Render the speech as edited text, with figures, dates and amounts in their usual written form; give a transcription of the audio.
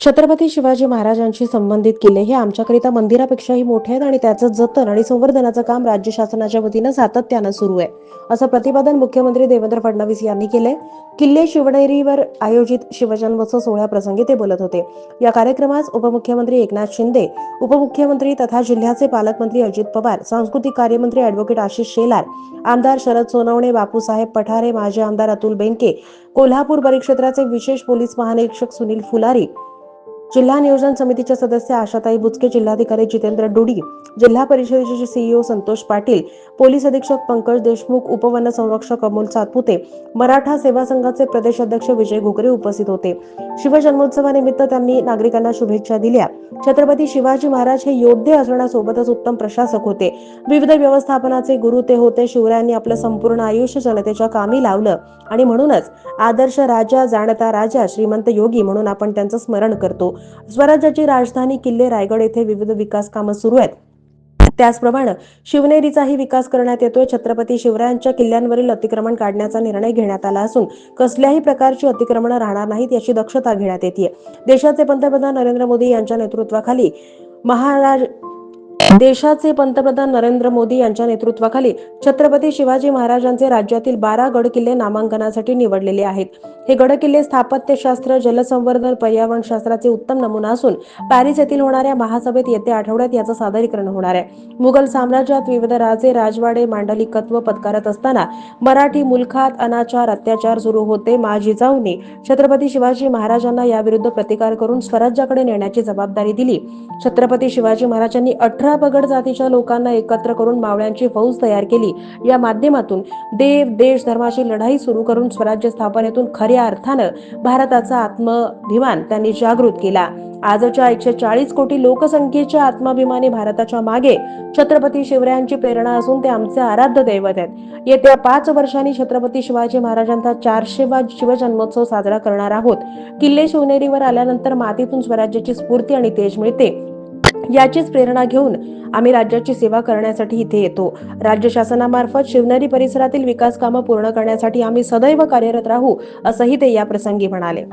छत्रपती शिवाजी महाराजांशी संबंधित किल्ले हे आमच्याकरिता मंदिरापेक्षाही मोठे आहेत आणि त्याचं जतन आणि संवर्धनाचं काम राज्य शासनाच्या वतीनं सातत्यानं सुरू आहे, असं प्रतिपादन मुख्यमंत्री देवेंद्र फडणवीस यांनी केले। किल्ले शिवनेरीवर आयोजित शिवजन्मोत्सव सोहळ्याप्रसंगी ते बोलत होते। या कार्यक्रमास उपमुख्यमंत्री एकनाथ शिंदे, उपमुख्यमंत्री तथा जिल्ह्याचे पालकमंत्री अजित पवार, सांस्कृतिक कार्यमंत्री ॲडव्होकेट आशिष शेलार, आमदार शरद सोनवणे, बापूसाहेब पठारे, माजी आमदार अतुल बेनके, कोल्हापूर परिक्षेत्राचे विशेष पोलीस महानिरीक्षक सुनील फुलारी, जिल्हा नियोजन समितीचे सदस्य आशाताई बुचके, जिल्हाधिकारी जितेंद्र डुडी, जिल्हा परिषदेचे सीईओ संतोष पाटील, पोलीस अधीक्षक पंकज देशमुख, उपवन संरक्षक अमोल सातपुते, मराठा सेवा संघाचे प्रदेश अध्यक्ष विजय घुगरे उपस्थित होते। शिवजन्मोत्सवानिमित्त त्यांनी नागरिकांना शुभेच्छा दिल्या। छत्रपती शिवाजी महाराज हे योद्धे असण्यासोबतच उत्तम प्रशासक होते, विविध व्यवस्थापनाचे गुरु ते होते। शिवरायांनी आपलं संपूर्ण आयुष्य जनतेच्या कामी लावलं आणि म्हणूनच आदर्श राजा, जाणता राजा, श्रीमंत योगी म्हणून आपण त्यांचं स्मरण करतो। स्वराज्याची राजधानी किल्ले रायगड येथे विविध विकास कामं सुरू आहेत, त्याचप्रमाणे शिवनेरीचाही विकास करण्यात येतोय। छत्रपती शिवरायांच्या किल्ल्यांवरील अतिक्रमण काढण्याचा निर्णय घेण्यात आला असून कसल्याही प्रकारची अतिक्रमणं राहणार नाहीत याची दक्षता घेण्यात येते। देशाचे पंतप्रधान नरेंद्र मोदी यांच्या नेतृत्वाखाली छत्रपती शिवाजी महाराजांचे राज्यातील 12 गडकिल्ले नामांकनासाठी निवडलेले आहेत। हे गडकिल्ले स्थापत्यशास्त्र, जलसंवर्धन, पर्यावरण शास्त्राचे उत्तम नमुना असून पॅरिस येथील होणाऱ्या महासभेत येत्या आठवड्यात याचं सादरीकरण होणार आहे। मुघल साम्राज्यात विविध राजे राजवाडे मांडलिकत्व पत्करत असताना मराठी मुलखात अनाचार अत्याचार सुरू होते। मा जिजाऊंनी छत्रपती शिवाजी महाराजांना याविरुद्ध प्रतिकार करून स्वराज्याकडे नेण्याची जबाबदारी दिली। छत्रपती शिवाजी महाराजांनी 18 पगड जातीच्या लोकांना एकत्र करून मावळ्यांची फौज तयार केली। या माध्यमातून देव, देश, धर्माची लढाई सुरू करून स्वराज्य स्थापनेतून खऱ्या अर्थानं भारताचा आत्माभिमान त्यांनी जागृत केला। आजच्या 140 कोटी लोकसंख्येच्या आत्माभिमानी भारताच्या मागे छत्रपती शिवरायांची प्रेरणा असून ते आमचे आराध्य दैवत आहेत। येत्या 5 वर्षांनी छत्रपती शिवाजी महाराजांचा 400वा शिवजन्मोत्सव साजरा करणार आहोत। किल्ले शिवनेरीवर आल्यानंतर मातीतून स्वराज्याची स्फूर्ती आणि तेज मिळते, याचीच प्रेरणा घेऊन आम्ही राज्याची सेवा करण्यासाठी इथे येतो। राज्य शासनामार्फत शिवनेरी परिसरातील विकास कामं पूर्ण करण्यासाठी आम्ही सदैव कार्यरत राहू, असंही ते या प्रसंगी म्हणाले।